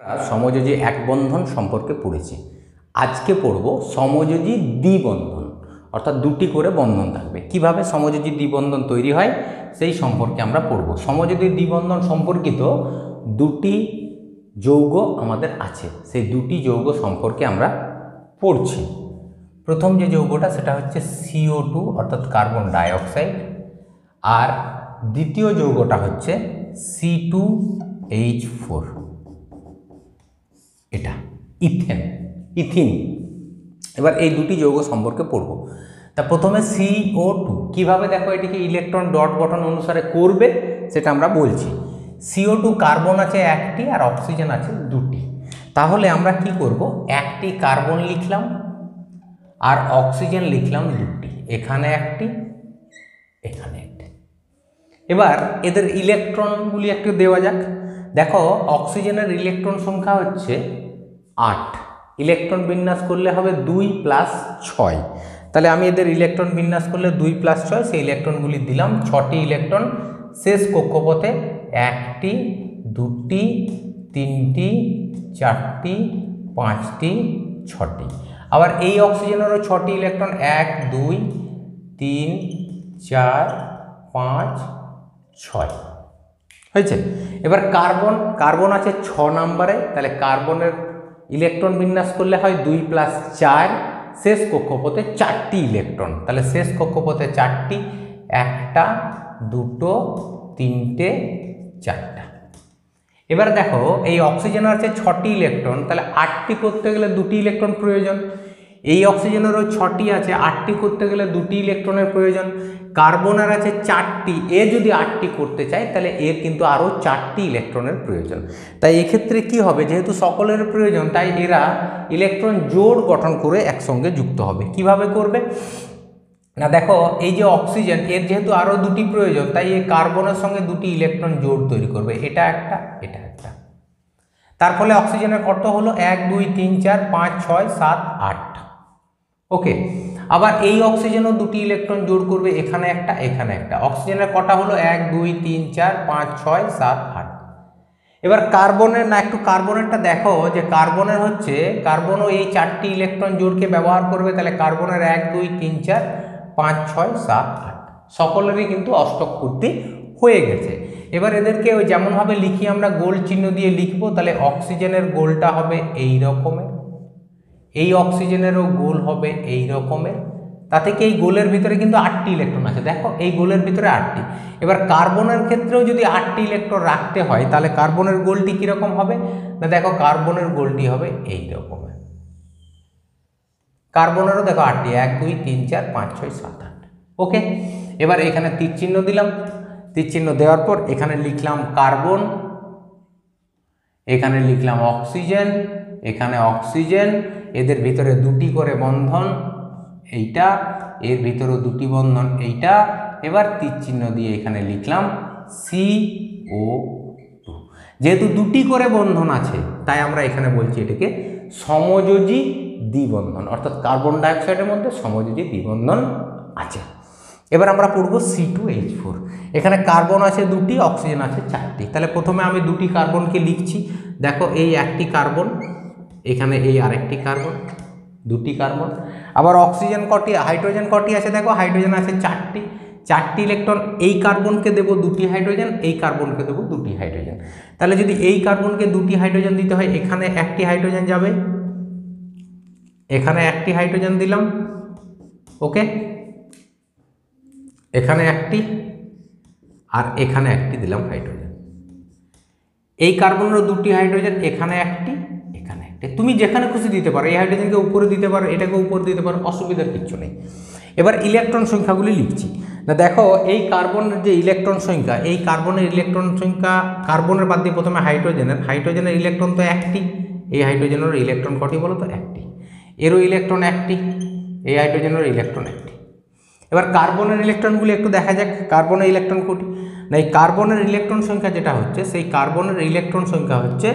আমরা সমযোজী এক বন্ধন সম্পর্কে পড়েছি। আজকে পড়ব সমযোজী দ্বিবন্ধন, অর্থাৎ দুটি করে বন্ধন থাকবে। কিভাবে সমযোজী দ্বিবন্ধন তৈরি হয় সেই সম্পর্কে আমরা পড়ব। সমযোজী দ্বিবন্ধন সম্পর্কিত দুটি যৌগ আমাদের আছে, সেই দুটি যৌগ সম্পর্কে আমরা পড়ছি। প্রথম যে যৌগটা সেটা হচ্ছে CO2 অর্থাৎ কার্বন ডাইঅক্সাইড, আর দ্বিতীয় যৌগটা হচ্ছে C2H4, এটা ইথিন। এবার এই দুটি যৌগ সম্পর্কে পড়ব। তা প্রথমে CO2 কিভাবে দেখো এটিকে ইলেকট্রন ডট গঠন অনুসারে করবে সেটা আমরা বলছি। CO2 কার্বন আছে একটি আর অক্সিজেন আছে দুটি। তাহলে আমরা কি করব, একটি কার্বন লিখলাম আর অক্সিজেন লিখলাম দুটি, এখানে একটি এখানে একটি। এবার এদের ইলেকট্রনগুলি একটু দেওয়া যাক। দেখো অক্সিজেনের ইলেকট্রন সংখ্যা হচ্ছে 8, ইলেকট্রন বিন্যাস করলে হবে 2 + 6। তাহলে আমি এদের ইলেকট্রন বিন্যাস করলে 2 + 6, সেই ইলেকট্রনগুলি দিলাম। 6টি ইলেকট্রন শেষ কক্ষপথে, 1টি 2টি 3টি 4টি 5টি 6টি। আবার এই অক্সিজেনেরও 6টি ইলেকট্রন, 1 2 3 4 5 6 হয়েছে। এবার কার্বন আছে 6 নম্বরে, তাহলে কার্বনের ইলেকট্রন বিন্যাস করলে হয় 2 + 4, শেষ কক্ষপথে 4টি ইলেকট্রন, তাহলে শেষ কক্ষপথে 4টি, 1টা 2টো 3টে 4টা। এবার দেখো এই অক্সিজেন আছে 6টি ইলেকট্রন, তাহলে 8টি করতে গেলে 2টি ইলেকট্রন প্রয়োজন। এই অক্সিজেনেরও 6টি আছে, 8টি করতে গেলে 2টি ইলেকট্রনের প্রয়োজন। কার্বনের আছে 4টি, এ যদি 8টি করতে চায় তাহলে এর কিন্তু আরও 4টি ইলেকট্রনের প্রয়োজন। তাই এক্ষেত্রে কি হবে, যেহেতু সকলের প্রয়োজন তাই এরা ইলেকট্রন জোড় গঠন করে একসঙ্গে যুক্ত হবে। কিভাবে করবে না, দেখো এই যে অক্সিজেন, এর যেহেতু আরও 2টি প্রয়োজন তাই এই কার্বনের সঙ্গে 2টি ইলেকট্রন জোড় তৈরি করবে, এটা একটা এটা একটা। তার ফলে অক্সিজেনের কত হলো 1 2 3 4 5 6 7 8। ওকে, আবার এই অক্সিজেনও 2টি ইলেকট্রন জোড় করবে, এখানে একটা এখানে একটা। অক্সিজেনের কটা হলো 1 2 3 4 5 6 7 8। এবার কার্বনের না, একটু কার্বনেরটা দেখো যে কার্বনের হচ্ছে, কার্বনও এই 4টি ইলেকট্রন জোড়কে ব্যবহার করবে, তাহলে কার্বনের 1 2 3 4 5 6 7 8 সকলেরই কিন্তু অষ্টক পূর্তি হয়ে গেছে। এবার এদেরকে ওই যেমনভাবে লিখি আমরা গোল চিহ্ন দিয়ে লিখবো, তাহলে অক্সিজেনের গোলটা হবে এই রকমের, এই অক্সিজেনেরও গোল হবে এই রকমের। তাতে কি এই গোলের ভিতরে কিন্তু 8টি ইলেকট্রন আছে, দেখো এই গোলের ভিতরে 8টি। এবার কার্বনের ক্ষেত্রেও যদি 8টি ইলেকট্রন রাখতে হয় তাহলে কার্বনের গোলটি কীরকম হবে না, দেখো কার্বনের গোলটি হবে এই রকমের। কার্বনেরও দেখো 8টি, 1 2 3 4 5 6 7 8। ওকে, এবার এখানে তীর চিহ্ন দিলাম। তীর চিহ্ন দেওয়ার পর এখানে লিখলাম কার্বন, এখানে লিখলাম অক্সিজেন, এখানে অক্সিজেন, এদের ভিতরে 2টি করে বন্ধন, এইটা এর ভিতরেও 2টি বন্ধন এইটা। এবার তীর চিহ্ন দিয়ে এখানে লিখলাম CO2। যেহেতু 2টি করে বন্ধন আছে তাই আমরা এখানে বলছি এটাকে সমযোজী দ্বিবন্ধন, অর্থাৎ কার্বন ডাইঅক্সাইডের মধ্যে সমযোজী দ্বিবন্ধন আছে। এবার আমরা পড়ব C2H4। এখানে কার্বন আছে 2টি, অক্সিজেন আছে 4টি। তাহলে প্রথমে আমি 2টি কার্বনকে লিখছি। দেখো এই একটি কার্বন, এখানে এই আরেকটি কার্বন, 2টি কার্বন। আবার অক্সিজেন কটি, হাইড্রোজেন কটি আছে, দেখো হাইড্রোজেন আছে 4টি, 4টি ইলেকট্রন। এই কার্বনকে দেবো 2টি হাইড্রোজেন, এই কার্বনকে দেবো 2টি হাইড্রোজেন। তাহলে যদি এই কার্বনকে 2টি হাইড্রোজেন দিতে হয়, এখানে একটি হাইড্রোজেন যাবে, এখানে একটি হাইড্রোজেন দিলাম। ওকে, এখানে একটি আর এখানে একটি দিলাম হাইড্রোজেন। এই কার্বনেরও 2টি হাইড্রোজেন, এখানে একটি এখানে একটি। তুমি যেখানে খুশি দিতে পারো, এই হাইড্রোজেনকে উপরে দিতে পারো, এটাকে উপরে দিতে পারো, অসুবিধার কিছু নেই। এবার ইলেকট্রন সংখ্যাগুলি লিখছি। না দেখো এই কার্বনের যে ইলেকট্রন সংখ্যা, এই কার্বনের ইলেকট্রন সংখ্যা, কার্বনের বাদ দিয়ে প্রথমে হাইড্রোজেনের ইলেকট্রন তো একটি, এই হাইড্রোজেনের ইলেকট্রন কটি বলো তো একটি, এরও ইলেকট্রন একটি, এই হাইড্রোজেনের ইলেকট্রন একটি। এবার কার্বনের ইলেকট্রনগুলি একটু দেখা যাক, কার্বনের ইলেকট্রন কোটি না, এই কার্বনের ইলেকট্রন সংখ্যা যেটা হচ্ছে, সেই কার্বনের ইলেকট্রন সংখ্যা হচ্ছে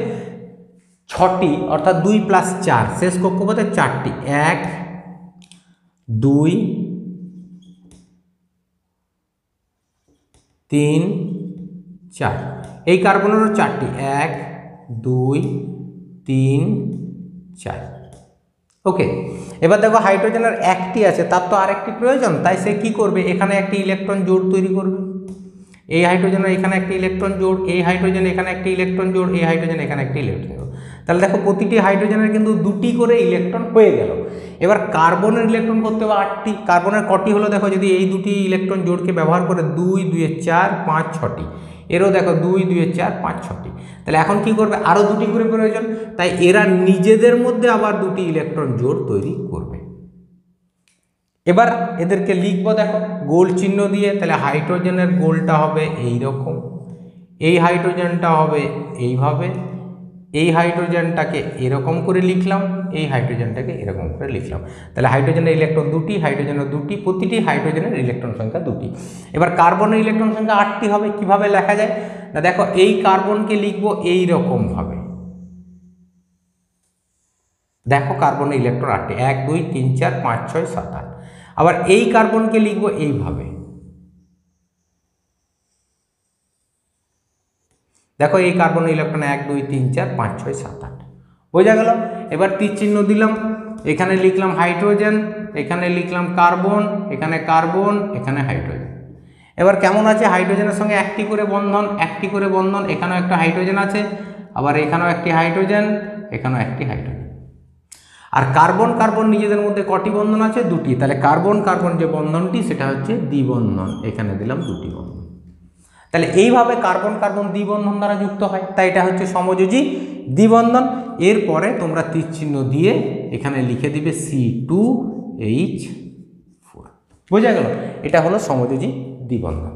6টি, অর্থাৎ 2 + 4, শেষ কক্ষপথে 4টি, 1 2 3 4। এই কার্বনেরও 4টি, 1 2 3 4। ওকে, এবার দেখো হাইড্রোজেনের একটি আছে, তার তো আরেকটি প্রয়োজন, তাই সে কি করবে, এখানে একটি ইলেকট্রন জোড় তৈরি করবে। এই হাইড্রোজেনের এখানে একটি ইলেকট্রন জোড়, এই হাইড্রোজেন এখানে একটি ইলেকট্রন জোড়, এই হাইড্রোজেন এখানে একটি ইলেকট্রন জোড়। তাহলে দেখো প্রতিটি হাইড্রোজেনের কিন্তু দুটি করে ইলেকট্রন হয়ে গেল। এবার কার্বনের ইলেকট্রন করতে হবে 8টি। কার্বনের কটি হলো দেখো, যদি এই দুটি ইলেকট্রন জোড়কে ব্যবহার করে 2 2 4 5 6টি, এরও দেখো 2 2 4 5 6টি। তাহলে এখন কি করবে, আরও দুটি করে প্রয়োজন, তাই এরা নিজেদের মধ্যে আবার দুটি ইলেকট্রন জোড় তৈরি করবে। এবার এদেরকে লিখবো দেখো গোল চিহ্ন দিয়ে। তাহলে হাইড্রোজেনের গোলটা হবে এই রকম, এই হাইড্রোজেনটা হবে এইভাবে, এই হাইড্রোজেনটাকে এরকম করে লিখলাম, এই হাইড্রোজেনটাকে এরকম করে লিখলাম। তাহলে হাইড্রোজেনের ইলেকট্রন দুটি, হাইড্রোজেনের দুটি, প্রতিটি হাইড্রোজেনের ইলেকট্রন সংখ্যা দুটি। এবার কার্বনের ইলেকট্রন সংখ্যা 8টি হবে। কিভাবে লেখা যায় না, দেখো এই কার্বনকে লিখবো এই রকম ভাবে, দেখো কার্বনের ইলেকট্রন 8টি, 1 2 3 4 5 6 7 8। আবার এই কার্বনকে লিখবো এইভাবে, দেখো এই কার্বনের ইলেকট্রন 1 2 3 4 5 6 7 8। বোঝা গেল। এবার তীর চিহ্ন দিলাম, এখানে লিখলাম হাইড্রোজেন, এখানে লিখলাম কার্বন, এখানে কার্বন, এখানে হাইড্রোজেন। এবার কেমন আছে, হাইড্রোজেনের সঙ্গে একটি করে বন্ধন, একটি করে বন্ধন, এখানেও একটা হাইড্রোজেন আছে, আবার এখানেও একটি হাইড্রোজেন, এখানেও একটি হাইড্রোজেন। আর কার্বন কার্বন নিজেদের মধ্যে কটি বন্ধন আছে, দুটি। তাহলে কার্বন কার্বন যে বন্ধনটি সেটা হচ্ছে দ্বিবন্ধন, এখানে দিলাম দুটি বন্ধন। তাহলে এইভাবে কার্বন কার্বন দ্বিবন্ধন দ্বারা যুক্ত হয়, তাই এটা হচ্ছে সমযোজী দ্বিবন্ধন। এরপরে তোমরা তীর চিহ্ন দিয়ে এখানে লিখে দিবে C2H4। বোঝা গেল, এটা হলো সমযোজী দ্বিবন্ধন।